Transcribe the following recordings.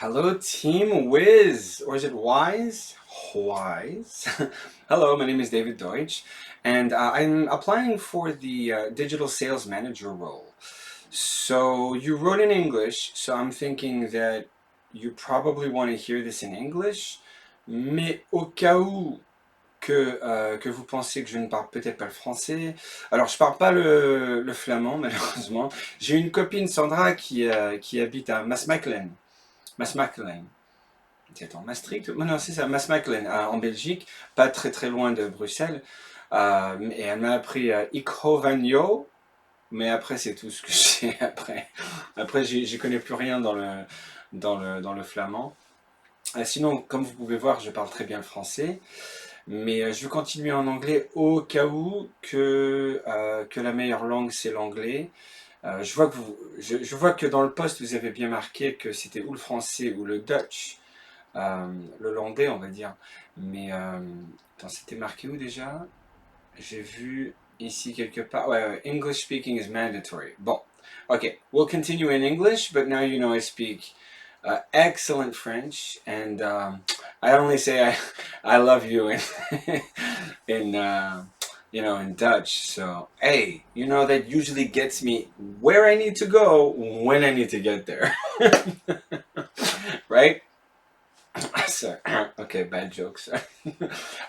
Hello, Team Whiz, or is it Wise? Wise. Hello, my name is David Deutsch, and I'm applying for the digital sales manager role. So you wrote in English, so I'm thinking that you probably want to hear this in English, mais au cas où que vous pensiez que je ne parle peut-être pas le français. Alors, je parle pas le flamand, malheureusement. J'ai une copine, Sandra, qui habite à Maasmechelen. Maasmechelen. C'est en Maastricht? Non, c'est ça, Maasmechelen, en Belgique, pas très très loin de Bruxelles. Et elle m'a appris Ik hou van jou, mais après c'est tout ce que j'ai après. Après, j'y connais plus rien dans le flamand. Sinon, comme vous pouvez voir, je parle très bien le français, mais je vais continuer en anglais au cas où que la meilleure langue c'est l'anglais. Je vois que dans le post vous avez bien marqué que c'était ou le français ou le Dutch. L'hollandais, on va dire. Mais attends, c'était marqué où déjà? J'ai vu ici quelque part. Ouais, English speaking is mandatory. Bon, okay, we'll continue in English, but now you know I speak excellent French, and I only say I love you in in in Dutch. So hey, that usually gets me where I need to go when I need to get there, right? Sorry. Okay, bad jokes.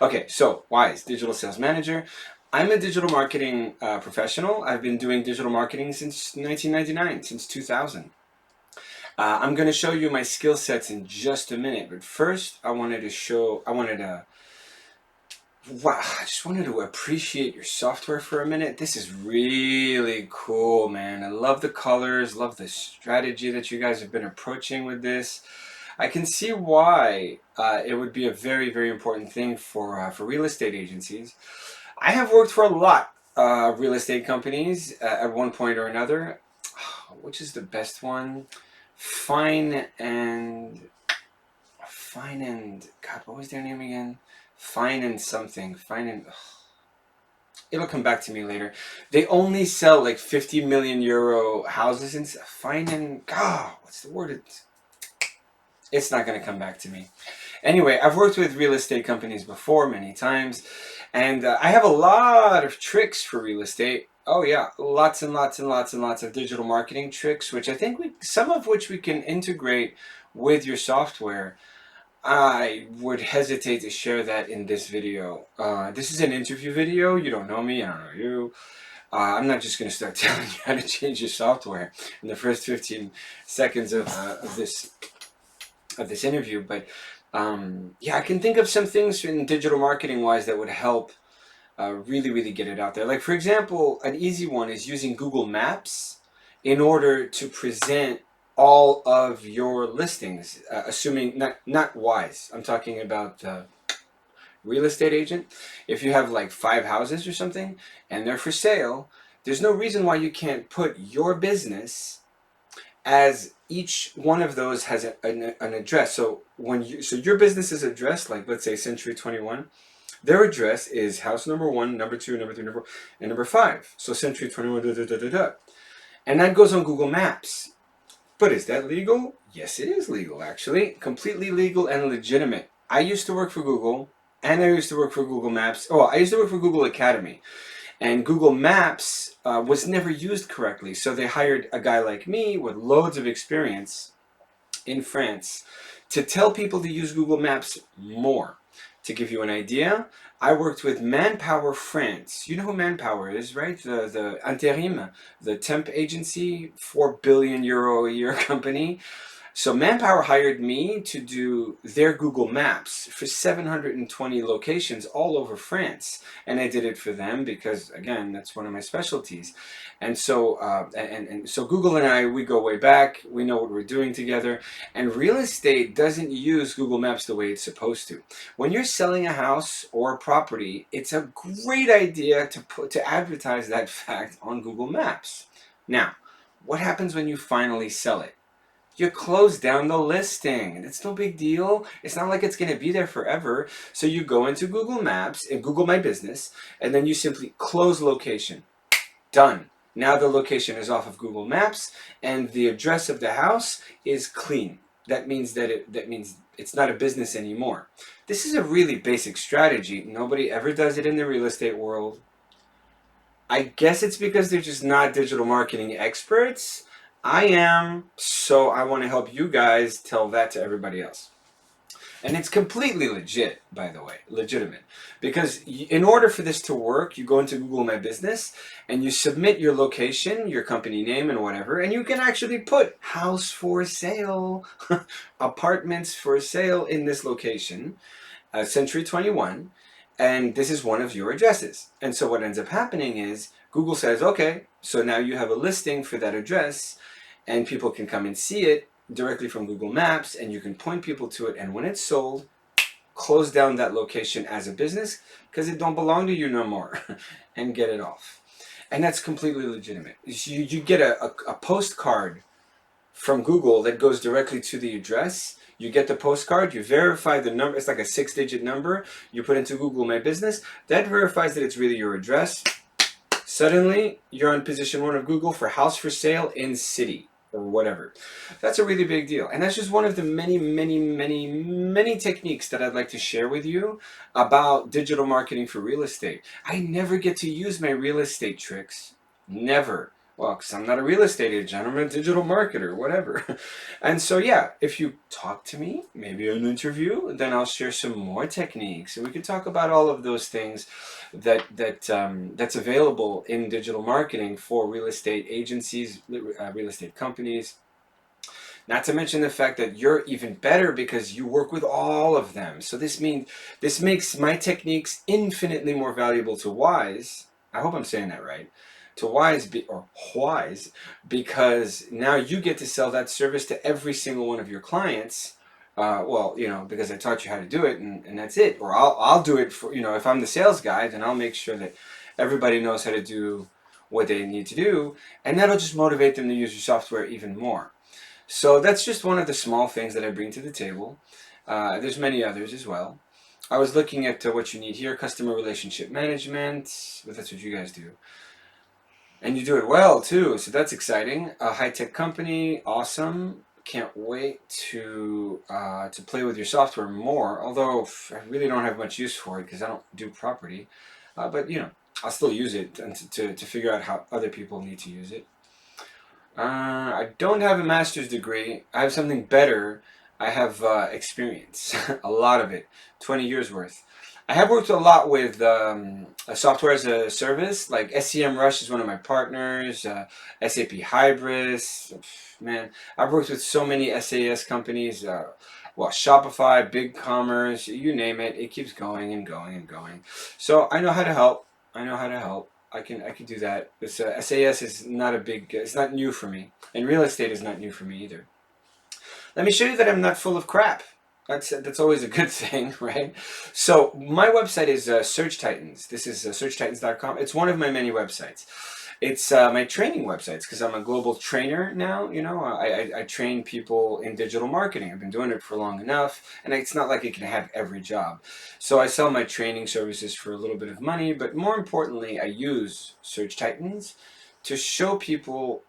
Okay, so WISE, Digital Sales Manager. I'm a digital marketing professional. I've been doing digital marketing since 1999, since 2000. I'm going to show you my skill sets in just a minute, but first I just wanted to appreciate your software for a minute. This is really cool, man. I love the colors, love the strategy that you guys have been approaching with this. I can see why it would be a very, very important thing for real estate agencies. I have worked for a lot of real estate companies at one point or another. Which is the best one? Fine and God, what was their name again? Fine and something. Fine and it'll come back to me later. They only sell like 50 million euro houses and Fine and God, what's the word? It's not going to come back to me. Anyway, I've worked with real estate companies before many times, and I have a lot of tricks for real estate. Oh yeah, lots and lots and lots and lots of digital marketing tricks, which I think some of which we can integrate with your software. I would hesitate to share that in this video. This is an interview video. You don't know me, I don't know you. I'm not just going to start telling you how to change your software in the first 15 seconds of this interview, but yeah, I can think of some things in digital marketing wise that would help really get it out there. Like, for example, an easy one is using Google Maps in order to present all of your listings, assuming not wise. I'm talking about real estate agent. If you have like 5 houses or something and they're for sale, there's no reason why you can't put your business as each one of those has an address. So so your business's address, like let's say Century 21, their address is house number 1, number 2, number 3, number 4, and number 5. So Century 21, da, da, da, da, da. And that goes on Google Maps. But is that legal? Yes, it is legal, actually. Completely legal and legitimate. I used to work for Google, and I used to work for Google Maps. Oh, I used to work for Google Academy. And Google Maps was never used correctly. So they hired a guy like me with loads of experience in France to tell people to use Google Maps more. To give you an idea, I worked with Manpower France. You know who Manpower is, right? The Interim, the temp agency, 4 billion euro a year company. So Manpower hired me to do their Google Maps for 720 locations all over France, and I did it for them because, again, that's one of my specialties. And so, so Google and I, we go way back. We know what we're doing together. And real estate doesn't use Google Maps the way it's supposed to. When you're selling a house or a property, it's a great idea to advertise that fact on Google Maps. Now, what happens when you finally sell it? You close down the listing, and it's no big deal. It's not like it's going to be there forever. So you go into Google Maps and Google My Business, and then you simply close location. Done. Now the location is off of Google Maps, and the address of the house is clean. that means it's not a business anymore. This is a really basic strategy. Nobody ever does it in the real estate world. I guess it's because they're just not digital marketing experts. I am, so I want to help you guys tell that to everybody else. And it's completely legit, by the way, legitimate. Because in order for this to work, you go into Google My Business and you submit your location, your company name, and whatever, and you can actually put house for sale, apartments for sale in this location, Century 21, and this is one of your addresses. And so what ends up happening is Google says, okay, so now you have a listing for that address, and people can come and see it directly from Google Maps, and you can point people to it, and when it's sold, close down that location as a business because it don't belong to you no more and get it off. And that's completely legitimate. You get a postcard from Google that goes directly to the address. You get the postcard, you verify the number, it's like a 6-digit number, you put into Google My Business, that verifies that it's really your address. Suddenly, you're on position 1 of Google for house for sale in city or whatever. That's a really big deal. And that's just one of the many techniques that I'd like to share with you about digital marketing for real estate. I never get to use my real estate tricks. Never. Well, because I'm not a real estate agent, I'm a digital marketer, whatever. And so, yeah, if you talk to me, maybe an interview, then I'll share some more techniques. And we can talk about all of those things that's available in digital marketing for real estate agencies, real estate companies. Not to mention the fact that you're even better because you work with all of them. So this makes my techniques infinitely more valuable to Wise. I hope I'm saying that right. To Wise, or Wise, because now you get to sell that service to every single one of your clients. Well, because I taught you how to do it, and that's it. Or I'll do it for, if I'm the sales guy, then I'll make sure that everybody knows how to do what they need to do, and that'll just motivate them to use your software even more. So that's just one of the small things that I bring to the table. There's many others as well. I was looking at what you need here, customer relationship management, but that's what you guys do. And you do it well too, so that's exciting. A high-tech company, awesome. Can't wait to play with your software more, although I really don't have much use for it because I don't do property. But I'll still use it to figure out how other people need to use it. I don't have a master's degree. I have something better. I have experience, a lot of it, 20 years worth. I have worked a lot with software as a service, like SEMrush is one of my partners, SAP Hybris. Man, I've worked with so many SAS companies, Shopify, BigCommerce, you name it. It keeps going and going and going. So I know how to help. I can do that. This SAS is not it's not new for me, and real estate is not new for me either. Let me show you that I'm not full of crap. That's always a good thing, right? So my website is Search Titans. This is searchtitans.com. It's one of my many websites. It's my training websites because I'm a global trainer now. I train people in digital marketing. I've been doing it for long enough, and it's not like I can have every job. So I sell my training services for a little bit of money, but more importantly, I use Search Titans to show people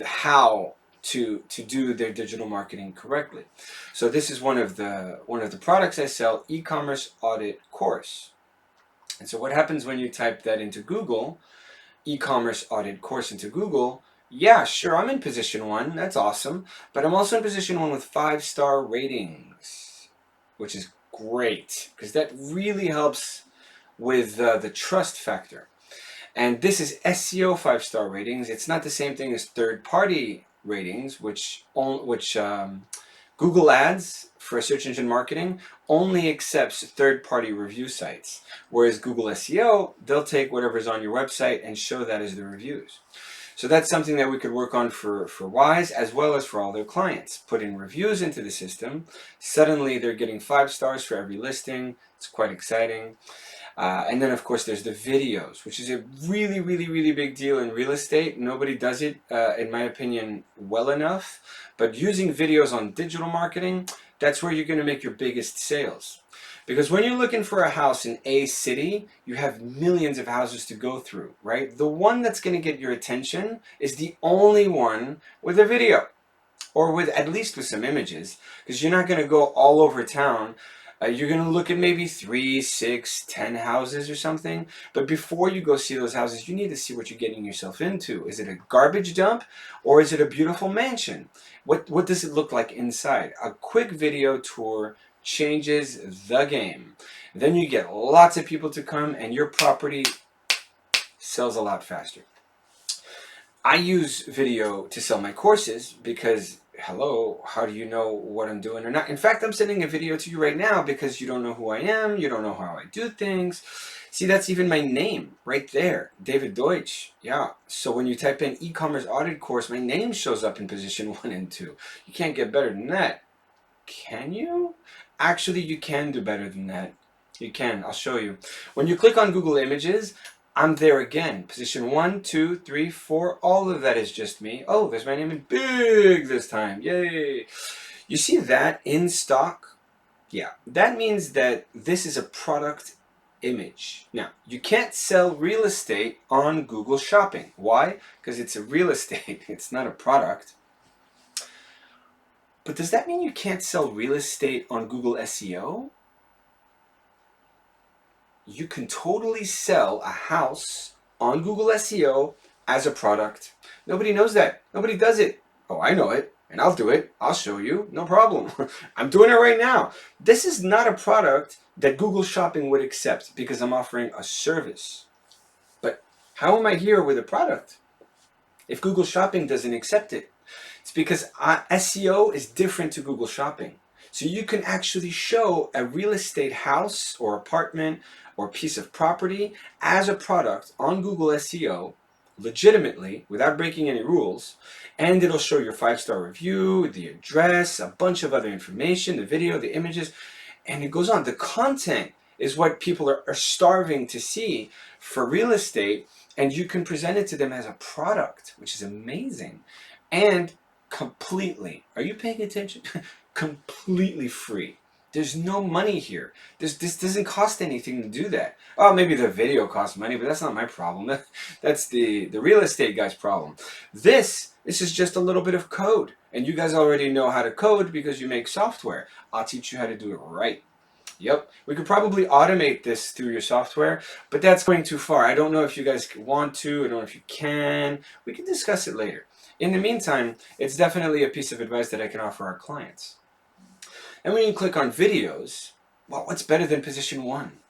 how to do their digital marketing correctly. So this is one of the products I sell, e-commerce audit course. And so what happens when you type that into Google, e-commerce audit course into Google? Yeah, sure, I'm in position 1. That's awesome. But I'm also in position 1 with 5-star ratings, which is great because that really helps with the trust factor. And this is SEO 5-star ratings. It's not the same thing as third-party ratings, which Google Ads for search engine marketing only accepts third-party review sites, whereas Google SEO, they'll take whatever's on your website and show that as the reviews. So that's something that we could work on for Wise as well as for all their clients. Put in reviews into the system. Suddenly they're getting 5 stars for every listing. It's quite exciting. And then, of course, there's the videos, which is a really, really, really big deal in real estate. Nobody does it, in my opinion, well enough. But using videos on digital marketing, that's where you're going to make your biggest sales. Because when you're looking for a house in a city, you have millions of houses to go through, right? The one that's going to get your attention is the only one with a video. or with at least with some images, because you're not going to go all over town. You're going to look at maybe 3, 6, 10 houses or something. But before you go see those houses, you need to see what you're getting yourself into. Is it a garbage dump or is it a beautiful mansion? What does it look like inside? A quick video tour changes the game. Then you get lots of people to come and your property sells a lot faster. I use video to sell my courses because, hello, how do you know what I'm doing or not? In fact, I'm sending a video to you right now because you don't know who I am, you don't know how I do things. See, that's even my name right there, David Deutsch. Yeah, so when you type in e-commerce audit course, my name shows up in position 1 and 2. You can't get better than that. Can you? Actually, you can do better than that. You can. I'll show you. When you click on Google Images, I'm there again. Position 1, 2, 3, 4. All of that is just me. Oh, there's my name in big this time. Yay. You see that in stock? Yeah. That means that this is a product image. Now, you can't sell real estate on Google Shopping. Why? Because it's a real estate. It's not a product. But does that mean you can't sell real estate on Google SEO? You can totally sell a house on Google SEO as a product. Nobody knows that. Nobody does it. Oh, I know it, and I'll do it. I'll show you. No problem. I'm doing it right now. This is not a product that Google Shopping would accept because I'm offering a service. But how am I here with a product if Google Shopping doesn't accept it? It's because SEO is different to Google Shopping. So you can actually show a real estate house or apartment or piece of property as a product on Google SEO legitimately without breaking any rules, and it'll show your 5-star review, the address, a bunch of other information, the video, the images, and it goes on. The content is what people are starving to see for real estate, and you can present it to them as a product, which is amazing. And completely, are you paying attention? Completely free. There's no money here. This doesn't cost anything to do that. Oh, maybe the video costs money, but that's not my problem. That's the real estate guy's problem. This is just a little bit of code. And you guys already know how to code because you make software. I'll teach you how to do it right. Yep, we could probably automate this through your software, but that's going too far. I don't know if you guys want to, I don't know if you can. We can discuss it later. In the meantime, it's definitely a piece of advice that I can offer our clients. And when you click on videos, well, what's better than position 1?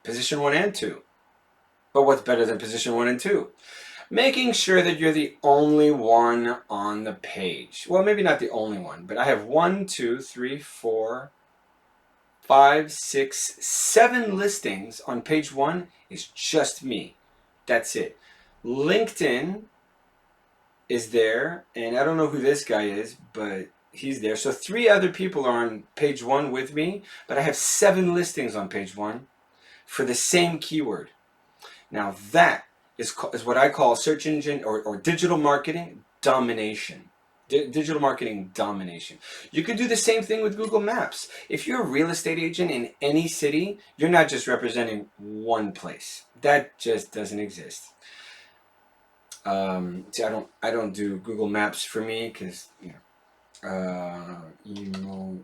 Position 1 and 2. But what's better than position 1 and 2? Making sure that you're the only one on the page. Well, maybe not the only one, but I have 1, 2, 3, 4, 5, 6, 7 listings on page 1 is just me. That's it. LinkedIn is there, and I don't know who this guy is, but he's there. So 3 other people are on page 1 with me, but I have 7 listings on page 1 for the same keyword. Now that is what I call search engine or digital marketing domination. Digital marketing domination. You could do the same thing with Google Maps. If you're a real estate agent in any city, you're not just representing one place. That just doesn't exist. See, I don't do Google Maps for me because immobilier.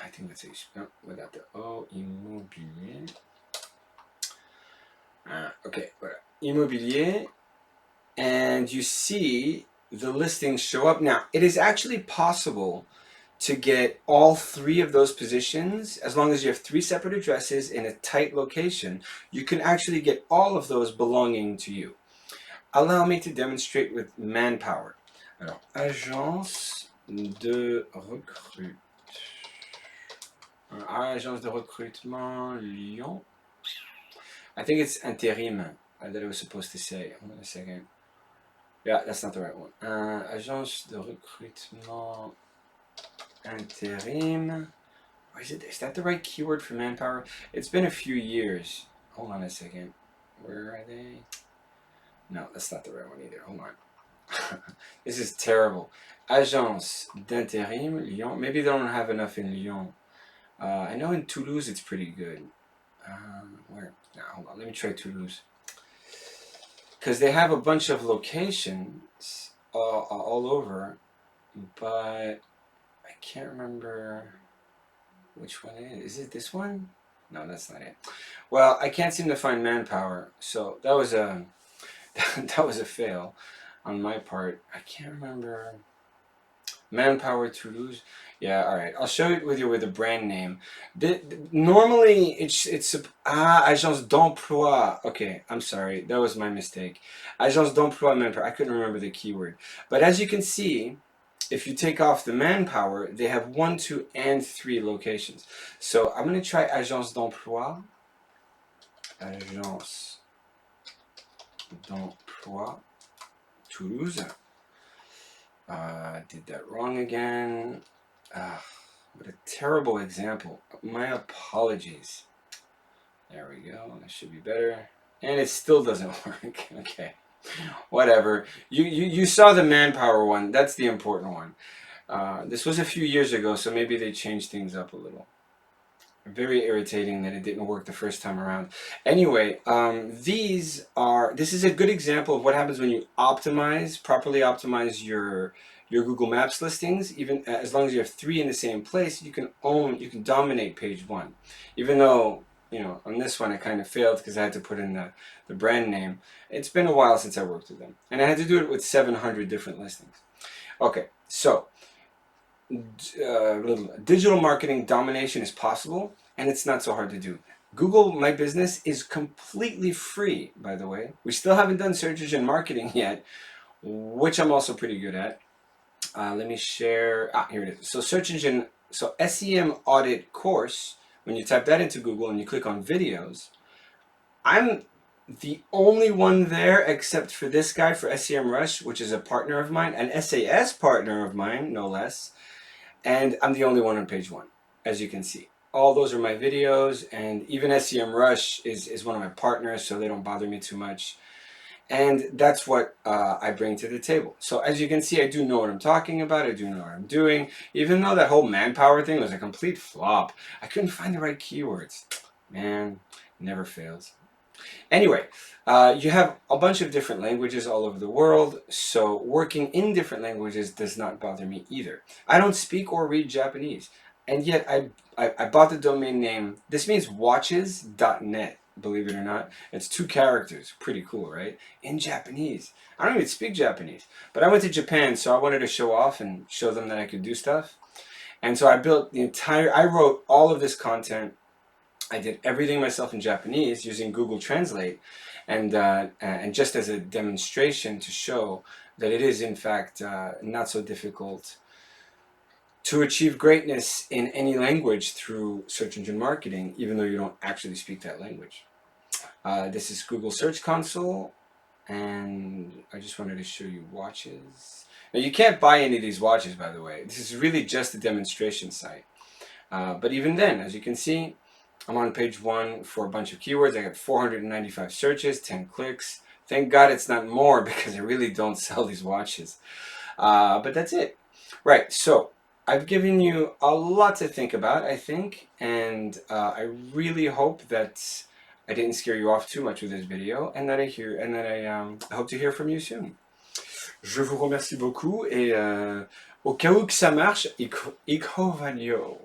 I think that's it. No, without the O, immobilier. Okay, immobilier. And you see the listings show up. Now, it is actually possible to get all 3 of those positions as long as you have 3 separate addresses in a tight location. You can actually get all of those belonging to you. Allow me to demonstrate with Manpower. Alors, agence de recrutement Lyon. I think it's intérim that I was supposed to say. Hold on a second. Yeah, that's not the right one. Agence de recrutement intérim. Or is that the right keyword for Manpower? It's been a few years. Hold on a second. Where are they? No, that's not the right one either. Hold on. This is terrible. Agence d'intérim Lyon. Maybe they don't have enough in Lyon. I know in Toulouse it's pretty good. Where? No, hold on. Let me try Toulouse. because they have a bunch of locations all over, but I can't remember which one it is. Is it this one? No, that's not it. Well, I can't seem to find manpower, so that was a that was a fail on my part. I can't remember. Manpower Toulouse. Yeah, all right. I'll show it with you with a brand name. Normally, it's Agence d'emploi. Okay, I'm sorry. That was my mistake. Agence d'emploi manpower. I couldn't remember the keyword. But as you can see, if you take off the manpower, they have 1, 2, and 3 locations. So I'm going to try Agence d'emploi. Agence d'emploi Toulouse. Did that wrong again. What a terrible example. My apologies. There we go. That should be better. And it still doesn't work. Okay. Whatever. You saw the manpower one. That's the important one. This was a few years ago, so maybe they changed things up a little. Very irritating that it didn't work the first time around. Anyway, this is a good example of what happens when you properly optimize your Google Maps listings. Even as long as you have 3 in the same place, you can dominate page 1. Even though, on this one I kind of failed because I had to put in the brand name. It's been a while since I worked with them, and I had to do it with 700 different listings. Okay, so digital marketing domination is possible, and it's not so hard to do. Google My Business is completely free, by the way. We still haven't done search engine marketing yet, which I'm also pretty good at. Let me share. Here it is. So SEM audit course, when you type that into Google and you click on videos, I'm the only one there except for this guy for SEM Rush, which is a partner of mine, an SAS partner of mine, no less. And I'm the only one on page 1, as you can see. All those are my videos, and even SEM Rush is one of my partners, so they don't bother me too much. And that's what I bring to the table. So as you can see, I do know what I'm talking about. I do know what I'm doing. Even though that whole manpower thing was a complete flop, I couldn't find the right keywords. Man, never fails. Anyway, you have a bunch of different languages all over the world, so working in different languages does not bother me either. I don't speak or read Japanese, and yet I bought the domain name. This means watches.net, believe it or not. It's 2 characters. Pretty cool, right? In Japanese. I don't even speak Japanese, but I went to Japan, so I wanted to show off and show them that I could do stuff. And so I wrote all of this content. I did everything myself in Japanese using Google Translate, and just as a demonstration to show that it is in fact not so difficult to achieve greatness in any language through search engine marketing, even though you don't actually speak that language. This is Google Search Console, and I just wanted to show you watches. Now you can't buy any of these watches, by the way. This is really just a demonstration site. But even then, as you can see, I'm on page 1 for a bunch of keywords. I got 495 searches, 10 clicks. Thank God it's not more, because I really don't sell these watches. But that's it. Right, so I've given you a lot to think about, I think, and I really hope that I didn't scare you off too much with this video, and that I hope to hear from you soon. Je vous remercie beaucoup, et au cas où que ça marche, ik hou van jou.